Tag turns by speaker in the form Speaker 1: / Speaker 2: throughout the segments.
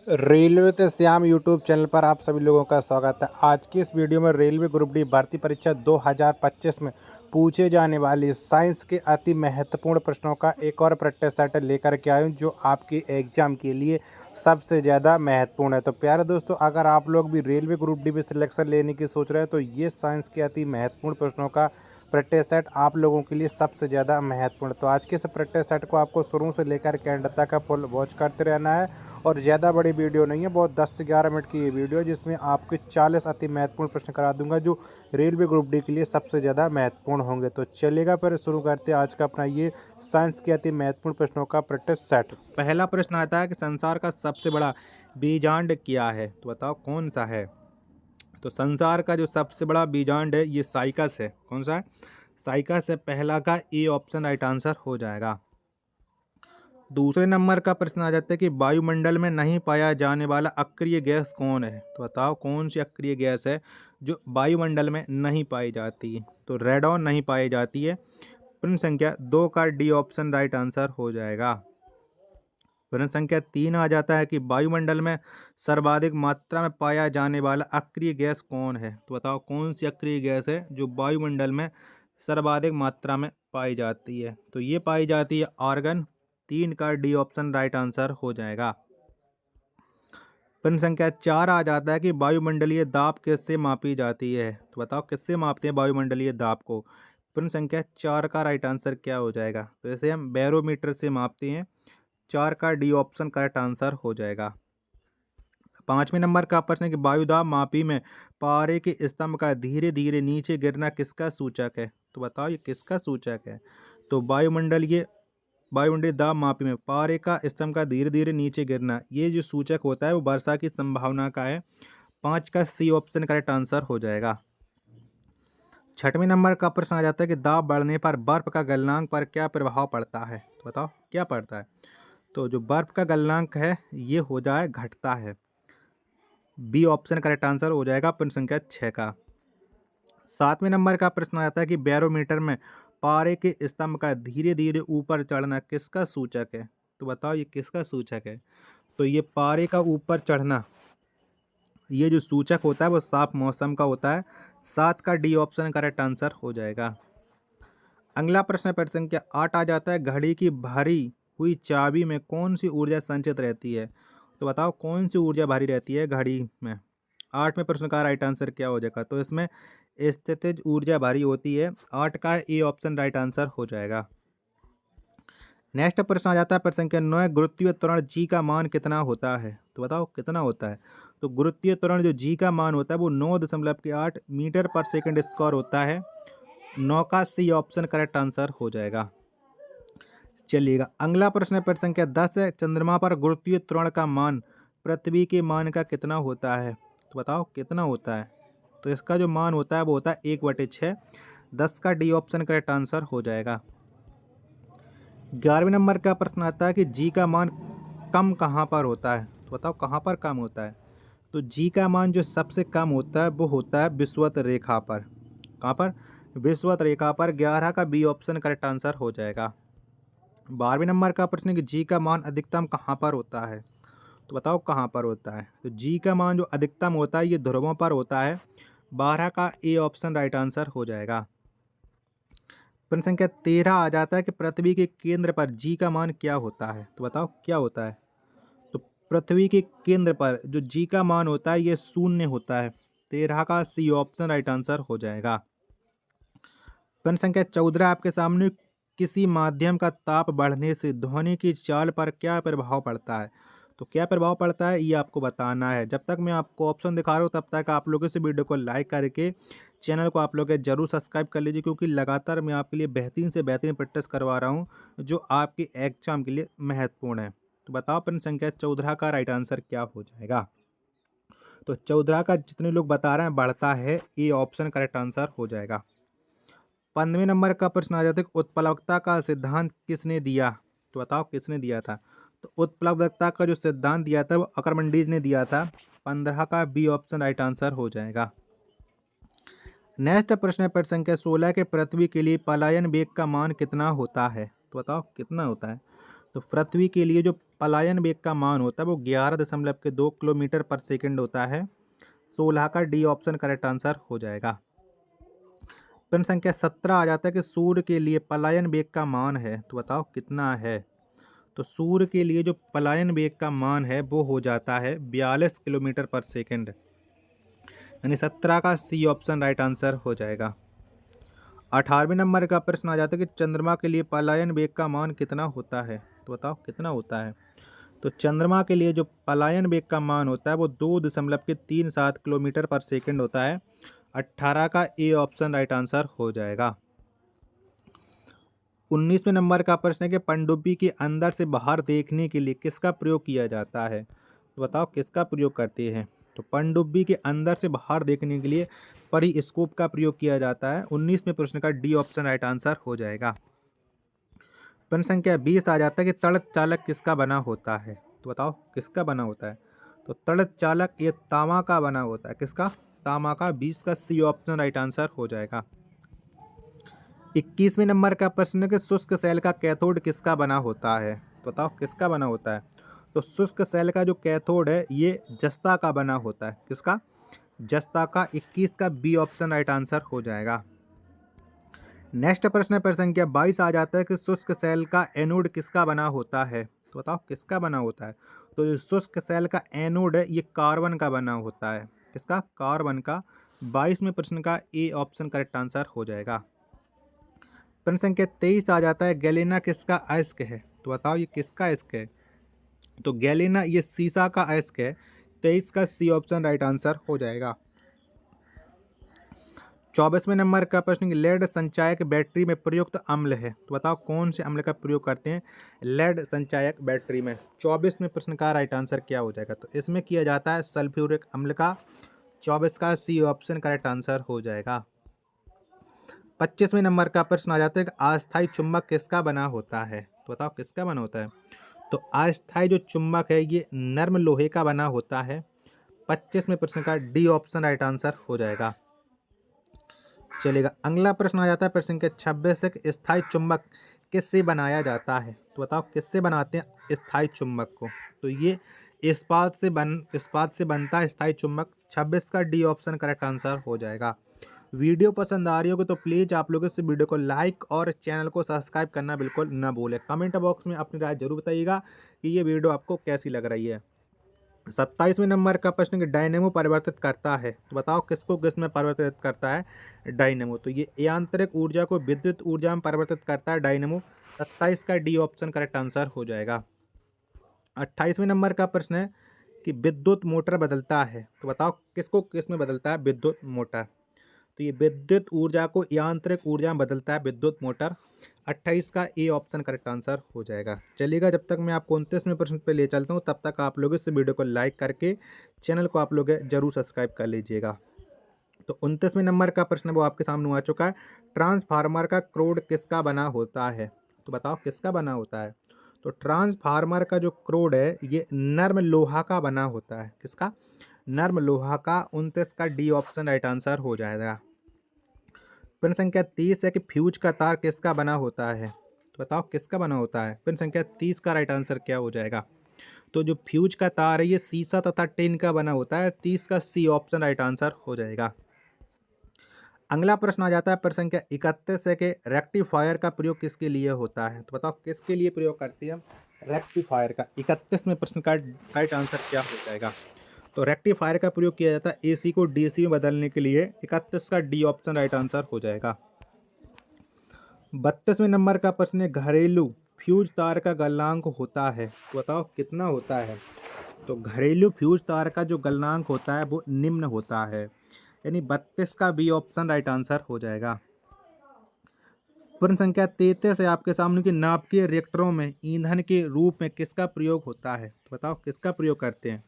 Speaker 1: Railway ते Shyam YouTube channel पर आप सभी लोगों का स्वागत है। आज की इस वीडियो में रेलवे ग्रुप डी भर्ती परीक्षा 2025 में पूछे जाने वाली साइंस के अति महत्वपूर्ण प्रश्नों का एक और प्रैक्टिस सेट लेकर के आया हूं, जो आपकी एग्जाम के लिए सबसे ज़्यादा महत्वपूर्ण है। तो प्यारे दोस्तों, अगर आप लोग भी रेलवे ग्रुप डी में सिलेक्शन लेने की सोच रहे हैं तो ये साइंस के अति महत्वपूर्ण प्रश्नों का प्रैक्टिस सेट आप लोगों के लिए सबसे ज़्यादा महत्वपूर्ण। तो आज के इस प्रैक्टिस सेट को आपको शुरू से लेकर के एंड तक फुल वॉच करते रहना है। और ज़्यादा बड़ी वीडियो नहीं है, बहुत 10 से 11 मिनट की ये वीडियो, जिसमें आपके 40 अति महत्वपूर्ण प्रश्न करा दूंगा जो रेलवे ग्रुप डी के लिए सबसे ज़्यादा महत्वपूर्ण होंगे। तो चलेगा, फिर शुरू करते हैं आज का अपना ये साइंस के अति महत्वपूर्ण प्रश्नों का प्रैक्टिस सेट। पहला प्रश्न आता है कि संसार का सबसे बड़ा बीजांड क्या है? तो बताओ कौन सा है? तो संसार का जो सबसे बड़ा बीजांड है ये साइकस है। कौन सा है? साइकस है। पहला का ए ऑप्शन राइट आंसर हो जाएगा। दूसरे नंबर का प्रश्न आ जाता है कि वायुमंडल में नहीं पाया जाने वाला अक्रिय गैस कौन है? तो बताओ कौन सी अक्रिय गैस है जो वायुमंडल में नहीं पाई जाती है? तो रेडॉन नहीं पाई जाती है। प्रश्न संख्या 2 का डी ऑप्शन राइट आंसर हो जाएगा। प्रश्न संख्या 3 आ जाता है कि वायुमंडल में सर्वाधिक मात्रा में पाया जाने वाला अक्रिय गैस कौन है? तो बताओ कौन सी अक्रिय गैस है जो वायुमंडल में सर्वाधिक मात्रा में पाई जाती है? तो ये पाई जाती है आर्गन। 3 का डी ऑप्शन राइट आंसर हो जाएगा। प्रश्न संख्या 4 आ जाता है कि वायुमंडलीय दाब किससे मापी जाती है? तो बताओ किससे मापते हैं वायुमंडलीय दाब को? प्रश्न संख्या 4 का राइट आंसर क्या हो जाएगा? तो इसे हम बैरोमीटर से मापते हैं। 4 का डी ऑप्शन करेक्ट आंसर हो जाएगा। 5वें नंबर का प्रश्न है कि वायुदाब मापी में पारे के स्तंभ का धीरे धीरे नीचे गिरना किसका सूचक है? तो बताओ ये किसका सूचक है? तो वायुमंडलीय दाब मापी में पारे का स्तंभ का धीरे धीरे नीचे गिरना, ये जो सूचक होता है वो वर्षा की संभावना का है। 5 का सी ऑप्शन करेक्ट आंसर हो जाएगा। 6वें नंबर का प्रश्न आ जाता है कि दाब बढ़ने पर बर्फ का गलनांक पर क्या प्रभाव पड़ता है? तो बताओ क्या पड़ता है? तो जो बर्फ का गलनांक है ये हो जाए घटता है। बी ऑप्शन करेक्ट आंसर हो जाएगा प्रश्न संख्या 6 का। 7वें नंबर का प्रश्न आता है कि बैरोमीटर में पारे के स्तंभ का धीरे धीरे ऊपर चढ़ना किसका सूचक है? तो बताओ ये किसका सूचक है? तो ये पारे का ऊपर चढ़ना, ये जो सूचक होता है वो साफ मौसम का होता है। 7 का डी ऑप्शन करेक्ट आंसर हो जाएगा। अगला प्रश्न संख्या 8 आ जाता है, घड़ी की भरी हुई चाबी में कौन सी ऊर्जा संचित रहती है? तो बताओ कौन सी ऊर्जा भरी रहती है घड़ी में? 8वें प्रश्न का राइट आंसर क्या हो जाएगा? तो इसमें स्थितिज ऊर्जा भारी होती है। 8 का ए ऑप्शन राइट आंसर हो जाएगा। नेक्स्ट प्रश्न आ जाता है प्रश्न संख्या 9, गुरुत्वीय त्वरण जी का मान कितना होता है? तो बताओ कितना होता है? तो गुरुत्वीय त्वरण जो जी का मान होता है वो 9.8 मीटर पर सेकंड स्क्वायर होता है। 9 का सी ऑप्शन करेक्ट आंसर हो जाएगा। चलिएगा, अगला प्रश्न संख्या 10 है, चंद्रमा पर गुरुत्वीय त्वरण का मान पृथ्वी के मान का कितना होता है? तो बताओ कितना होता है? तो इसका जो मान होता है वो होता है 1/6। 10 का डी ऑप्शन करेक्ट आंसर हो जाएगा। 11वें नंबर का प्रश्न आता है कि जी का मान कम कहाँ पर होता है? तो बताओ कहाँ पर कम होता है? तो जी का मान जो सबसे कम होता है वो होता है विषुवत रेखा पर। कहाँ पर? विषुवत रेखा पर। 11 का बी ऑप्शन करेक्ट आंसर हो जाएगा। 12वें नंबर का प्रश्न है कि जी का मान अधिकतम कहाँ पर होता है? तो बताओ कहाँ पर होता है? तो जी का मान जो अधिकतम होता है ये ध्रुवों पर होता है। 12 का ए ऑप्शन राइट आंसर हो जाएगा। प्रश्न संख्या 13 आ जाता है कि पृथ्वी के केंद्र पर जी का मान क्या होता है? तो बताओ क्या होता है? तो पृथ्वी के केंद्र पर जो जी का मान होता है ये 0 होता है। 13 का सी ऑप्शन राइट आंसर हो जाएगा। प्रश्न संख्या 14 आपके सामने, किसी माध्यम का ताप बढ़ने से ध्वनि की चाल पर क्या प्रभाव पड़ता है? तो क्या प्रभाव पड़ता है ये आपको बताना है। जब तक मैं आपको ऑप्शन दिखा रहा हूँ तब तक आप लोग इस वीडियो को लाइक करके चैनल को आप लोग जरूर सब्सक्राइब कर लीजिए, क्योंकि लगातार मैं आपके लिए बेहतरीन से बेहतरीन प्रैक्टिस करवा रहा हूँ जो आपके एग्जाम के लिए महत्वपूर्ण है। तो बताओ प्रश्न संख्या 14 का राइट आंसर क्या हो जाएगा? तो 14 का जितने लोग बता रहे हैं बढ़ता है, ये ऑप्शन करेक्ट आंसर हो जाएगा। 15वें नंबर का प्रश्न आ जाता है, उत्प्लवकता का सिद्धांत किसने दिया? तो बताओ किसने दिया था? तो उत्प्लवकता का जो सिद्धांत दिया था वो अकरमंडीज ने दिया था। 15 का बी ऑप्शन राइट आंसर हो जाएगा। नेक्स्ट प्रश्न है संख्या 16 के, पृथ्वी के लिए पलायन वेग का मान कितना होता है? तो बताओ कितना होता है? तो पृथ्वी के लिए जो पलायन वेग का मान होता है वो 11.2 किलोमीटर पर सेकंड होता है। 16 का डी ऑप्शन करेक्ट आंसर हो जाएगा। प्रश्न संख्या 17 आ जाता है कि सूर्य के लिए पलायन वेग का मान है, तो बताओ कितना है। तो सूर्य के लिए जो पलायन वेग का मान है वो हो जाता है 42 किलोमीटर पर सेकंड, यानी 17 का सी ऑप्शन राइट आंसर हो जाएगा। 18वें नंबर का प्रश्न आ जाता है कि चंद्रमा के लिए पलायन वेग का मान कितना होता है, तो बताओ कितना होता है। तो चंद्रमा के लिए जो पलायन वेग का मान होता है वो 2.37 किलोमीटर पर सेकंड होता है। 18 का ए ऑप्शन राइट आंसर हो जाएगा। 19वें नंबर का प्रश्न है कि पनडुब्बी के अंदर से बाहर देखने के लिए किसका प्रयोग किया जाता है, तो बताओ किसका प्रयोग करते हैं। तो पनडुब्बी के अंदर से बाहर देखने के लिए परिस्कोप का प्रयोग किया जाता है। 19वें प्रश्न का डी ऑप्शन राइट आंसर हो जाएगा। प्रश्न संख्या 20 आ जाता है कि तड़क चालक किसका बना होता है, तो बताओ किसका बना होता है। तो तड़क चालक ये तांबा का बना होता है, किसका, तांबा का। 20 का सी ऑप्शन राइट आंसर हो जाएगा। 21वें नंबर का प्रश्न है कि शुष्क सेल का कैथोड किसका बना होता है, तो बताओ किसका बना होता है। तो शुष्क सेल का जो कैथोड है ये जस्ता का बना होता है, किसका, जस्ता का। 21 का बी ऑप्शन राइट आंसर हो जाएगा। नेक्स्ट प्रश्न है प्रश्न संख्या 22 आ जाता है कि शुष्क सेल का एनोड किसका बना होता है, तो बताओ किसका बना होता है। तो जो शुष्क सेल का एनोड है ये कार्बन का बना होता है, किसका, कार्बन का। 22वें प्रश्न का ए ऑप्शन करेक्ट आंसर हो जाएगा। प्रश्न संख्या 23 आ जाता है गैलेना किसका अयस्क है, तो बताओ ये किसका अयस्क है। तो गैलेना ये सीसा का अयस्क है। 23 का सी ऑप्शन राइट आंसर हो जाएगा। 24वें नंबर का प्रश्न, लेड संचायक बैटरी में प्रयुक्त अम्ल है, तो बताओ कौन से अम्ल का प्रयोग करते हैं लेड संचायक बैटरी में। 24वें प्रश्न का राइट आंसर क्या हो जाएगा। तो इसमें किया जाता है सल्फ्यूरिक अम्ल का। 24 का सी ऑप्शन करेक्ट आंसर हो जाएगा। 25वें नंबर का प्रश्न आ जाता है कि अस्थायी चुंबक किसका बना होता है, तो बताओ किसका बना होता है। तो अस्थायी जो चुंबक है ये नर्म लोहे का बना होता है। 25वें प्रश्न का डी ऑप्शन राइट आंसर हो जाएगा। चलेगा, अगला प्रश्न आ जाता है प्रश्न के 26 से स्थायी चुंबक किससे बनाया जाता है, तो बताओ किससे बनाते हैं स्थायी चुंबक को। तो ये इस्पात से बनता है स्थायी चुंबक। 26 का डी ऑप्शन करेक्ट आंसर हो जाएगा। वीडियो पसंद आ रही होगी तो प्लीज़ आप लोग इस वीडियो को लाइक और चैनल को सब्सक्राइब करना बिल्कुल ना भूलें। कमेंट बॉक्स में अपनी राय जरूर बताइएगा कि ये वीडियो आपको कैसी लग रही है। 27वें नंबर का प्रश्न कि डायनेमो परिवर्तित करता है, तो बताओ किसको किस में परिवर्तित करता है डायनेमो। तो ये यांत्रिक ऊर्जा को विद्युत ऊर्जा में परिवर्तित करता है डायनेमो। 27 का डी ऑप्शन करेक्ट आंसर हो जाएगा। 28वें नंबर का प्रश्न है कि विद्युत मोटर बदलता है, तो बताओ किसको किस में बदलता है विद्युत मोटर। तो ये विद्युत ऊर्जा को यांत्रिक ऊर्जा में बदलता है विद्युत मोटर। 28 का ए ऑप्शन करेक्ट आंसर हो जाएगा। चलिएगा, जब तक मैं आपको 29वें प्रश्न पे ले चलता हूँ तब तक आप लोग इस वीडियो को लाइक करके चैनल को आप लोग जरूर सब्सक्राइब कर लीजिएगा। तो 29वें नंबर का प्रश्न वो आपके सामने आ चुका है। ट्रांसफार्मर का क्रोड किसका बना होता है, तो बताओ किसका बना होता है। तो ट्रांसफार्मर का जो क्रोड है ये नर्म लोहा का बना होता है, किसका, नर्म लोहा का। 29 का डी ऑप्शन राइट आंसर हो जाएगा। प्रश्न संख्या 30 है कि फ्यूज का तार किसका बना होता है, तो बताओ किसका बना होता है। प्रश्न संख्या 30 का राइट आंसर क्या हो जाएगा। तो जो फ्यूज का तार है ये सीसा तथा टिन का बना होता है। 30 का सी ऑप्शन राइट आंसर हो जाएगा। अगला प्रश्न आ जाता है प्रश्न संख्या 31 है कि रेक्टिफायर का प्रयोग किसके लिए होता है, तो बताओ किसके लिए प्रयोग करती है रेक्टिफायर का। 31वें प्रश्न का राइट आंसर क्या हो जाएगा। तो रेक्टिफायर का प्रयोग किया जाता है एसी को डीसी में बदलने के लिए। 31 का डी ऑप्शन राइट आंसर हो जाएगा। 32वें नंबर का प्रश्न है घरेलू फ्यूज तार का गलनांक होता है, तो बताओ कितना होता है। तो घरेलू फ्यूज तार का जो गलनांक होता है वो निम्न होता है, यानी 32 का बी ऑप्शन राइट आंसर हो जाएगा। प्रश्न संख्या 33 है आपके सामने कि नाभिकीय रिएक्टरों में ईंधन के रूप में किसका प्रयोग होता है, तो बताओ किसका प्रयोग करते हैं।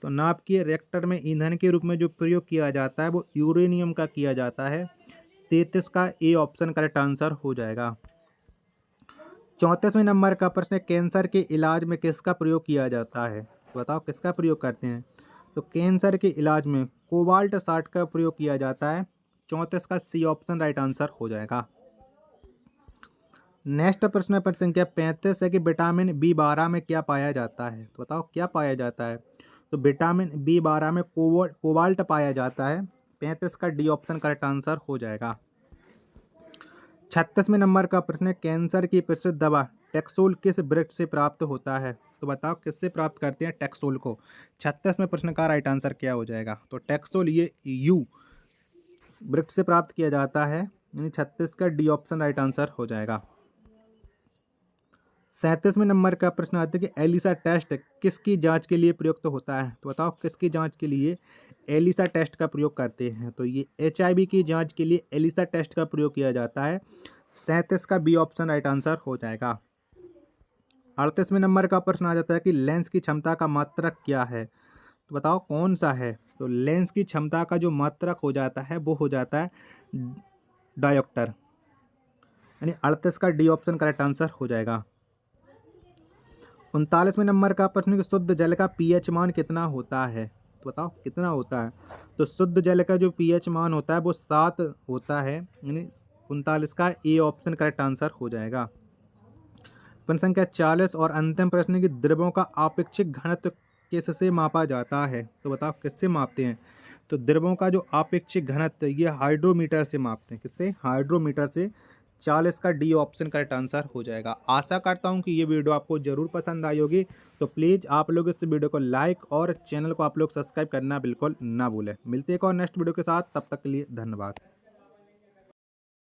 Speaker 1: तो नाभिकीय रिएक्टर में ईंधन के रूप में जो प्रयोग किया जाता है वो यूरेनियम का किया जाता है। 33 का ए ऑप्शन करेक्ट आंसर हो जाएगा। 34वें नंबर का प्रश्न है कैंसर के इलाज में किसका प्रयोग किया जाता है, तो बताओ किसका प्रयोग करते हैं। तो कैंसर के इलाज में कोबाल्ट 60 का प्रयोग किया जाता है। 34 का सी ऑप्शन राइट आंसर हो जाएगा। नेक्स्ट प्रश्न है प्रश्न संख्या 35 है कि विटामिन B12 में क्या पाया जाता है। तो बताओ क्या पाया जाता है। तो विटामिन B12 में कोबाल्ट पाया जाता है। 35 का डी ऑप्शन करेक्ट आंसर हो जाएगा। 36वें नंबर का प्रश्न है कैंसर की प्रसिद्ध दवा टैक्सोल किस वृक्ष से प्राप्त होता है। तो बताओ किससे प्राप्त करते हैं टैक्सोल को। 36वें प्रश्न का राइट आंसर क्या हो जाएगा। तो टैक्सोल ये यू वृक्ष से प्राप्त किया जाता है, यानी 36 का डी ऑप्शन राइट आंसर हो जाएगा। 37वें नंबर का प्रश्न आता है कि एलिसा टेस्ट किसकी जांच के लिए प्रयुक्त होता है। तो बताओ किसकी जांच के लिए एलिसा टेस्ट का प्रयोग करते हैं। तो ये HIV की जांच के लिए एलिसा टेस्ट का प्रयोग किया जाता है। 37 का बी ऑप्शन राइट आंसर हो जाएगा। 38वें नंबर का प्रश्न आ जाता है कि लेंस की क्षमता का मात्रक क्या है। तो बताओ कौन सा है। तो लेंस की क्षमता का जो मात्रक हो जाता है वो हो जाता है डायोप्टर, यानी 38 का डी ऑप्शन करेक्ट आंसर हो जाएगा। 39वें नंबर का प्रश्न कि शुद्ध जल का pH मान कितना होता है। तो बताओ कितना होता है। तो शुद्ध जल का जो pH मान होता है वो 7 होता है, यानी 39 का ए ऑप्शन करेक्ट आंसर हो जाएगा। प्रश्न संख्या 40 और अंतिम प्रश्न की द्रव्यों का आपेक्षिक घनत्व किससे मापा जाता है। तो बताओ किससे मापते हैं। तो द्रव्यों का जो आपेक्षिक घनत्व ये हाइड्रोमीटर से मापते हैं। किससे, हाइड्रोमीटर से। 40 का डी ऑप्शन करेक्ट आंसर हो जाएगा। आशा करता हूं कि ये वीडियो आपको जरूर पसंद आई होगी। तो प्लीज़ आप लोग इस वीडियो को लाइक और चैनल को आप लोग सब्सक्राइब करना बिल्कुल ना भूलें। मिलते हैं एक और नेक्स्ट वीडियो के साथ, तब तक के लिए धन्यवाद।